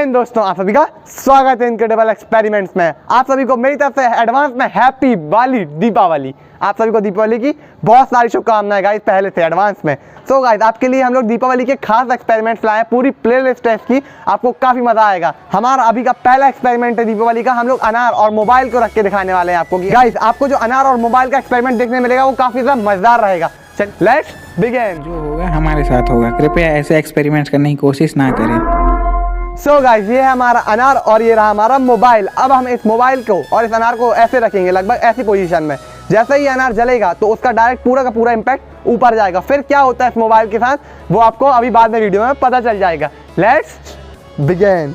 हिंद दोस्तों, आप सभी का स्वागत है इनक्रेडिबल एक्सपेरिमेंट्स में। आप सभी को मेरी तरफ से एडवांस में हैप्पी वाली दीपावली। आप सभी को दीपावली की बहुत सारी शुभकामनाएं गाइस पहले से एडवांस में। सो गाइस, आपके लिए हम लोग दीपावली के खास एक्सपेरिमेंट्स लाए, पूरी प्लेलिस्ट है इसकी, आपको काफी मजा आएगा। हमारा अभी का पहला एक्सपेरिमेंट है दीपावली का, हम लोग अनार और मोबाइल को रख के दिखाने वाले हैं आपको। गाइस, आपको जो अनार और मोबाइल का एक्सपेरिमेंट देखने मिलेगा वो काफी ज्यादा मजेदार रहेगा। चल लेट्स बिगिन। जो होगा हमारे साथ होगा, कृपया ऐसे एक्सपेरिमेंट्स करने की कोशिश ना करें। सो गाइस, ये है हमारा अनार और ये रहा हमारा मोबाइल। अब हम इस मोबाइल को और इस अनार को ऐसे रखेंगे, लगभग ऐसी पोजीशन में। जैसे ही अनार जलेगा तो उसका डायरेक्ट पूरा का पूरा इम्पैक्ट ऊपर जाएगा। फिर क्या होता है इस मोबाइल के साथ वो आपको अभी बाद में वीडियो में पता चल जाएगा। Let's begin.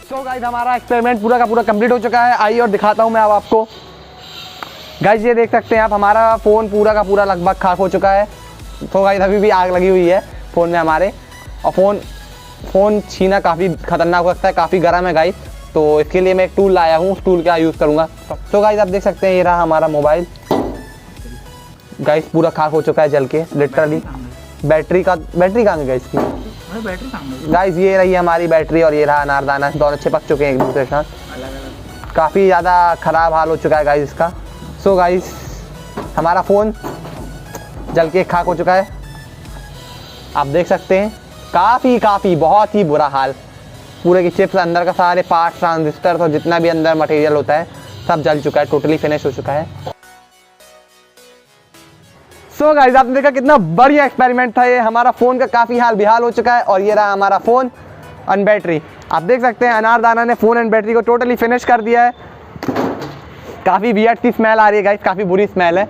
सो गाइस, हमारा एक्सपेरिमेंट पूरा का पूरा कंप्लीट हो चुका है। आइए और दिखाता हूं मैं अब आपको। गाइस, ये देख सकते हैं आप, हमारा फ़ोन पूरा का पूरा लगभग खाक हो चुका है। तो गाइस, अभी भी आग लगी हुई है फ़ोन में हमारे, और फ़ोन छीना काफ़ी खतरनाक हो सकता है, काफ़ी गर्म है गाइस। तो इसके लिए मैं एक टूल लाया हूँ, उस टूल का यूज़ करूँगा। तो गाइस, आप देख सकते हैं ये रहा हमारा मोबाइल। गाइस, पूरा खाक हो चुका है जल के, लिटरली। बैटरी कहाँ है गाइस की? गाइस, ये रही हमारी बैटरी और ये रहा अनारदाना, दोनों चिपक चुके हैं एक दूसरे के साथ। काफ़ी ज़्यादा ख़राब हाल हो चुका है गाइस इसका। सो गाइस, हमारा फ़ोन जल के खाक हो चुका है, आप देख सकते हैं। काफ़ी बहुत ही बुरा हाल, पूरे की चिप्स, अंदर का सारे पार्ट्स, ट्रांजिस्टर, तो जितना भी अंदर मटेरियल होता है सब जल चुका है, टोटली फिनिश हो चुका है। सो गाइस, आपने देखा कितना बढ़िया एक्सपेरिमेंट था ये। हमारा फ़ोन का काफ़ी हाल बेहाल हो चुका है और ये रहा हमारा फ़ोन एंड बैटरी। आप देख सकते हैं अनारदाना ने फ़ोन एंड बैटरी को टोटली फिनिश कर दिया है। काफ़ी वियर्ड सी स्मेल आ रही है गाइस, काफ़ी बुरी स्मेल है।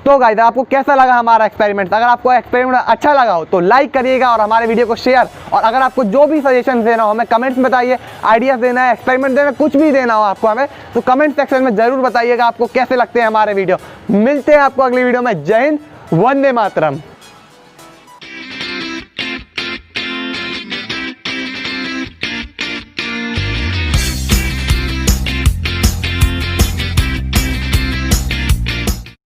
तो गाइस, आपको कैसा लगा हमारा एक्सपेरिमेंट? अगर आपको एक्सपेरिमेंट अच्छा लगा हो तो लाइक करिएगा और हमारे वीडियो को शेयर। और अगर आपको जो भी सजेशन देना हो हमें कमेंट्स में बताइए, आइडियाज़ देना है, एक्सपेरिमेंट देना, कुछ भी देना हो आपको हमें, तो कमेंट सेक्शन में ज़रूर बताइएगा आपको कैसे लगते हैं हमारे वीडियो। मिलते हैं आपको अगली वीडियो में। जय हिंद, वंदे मातरम।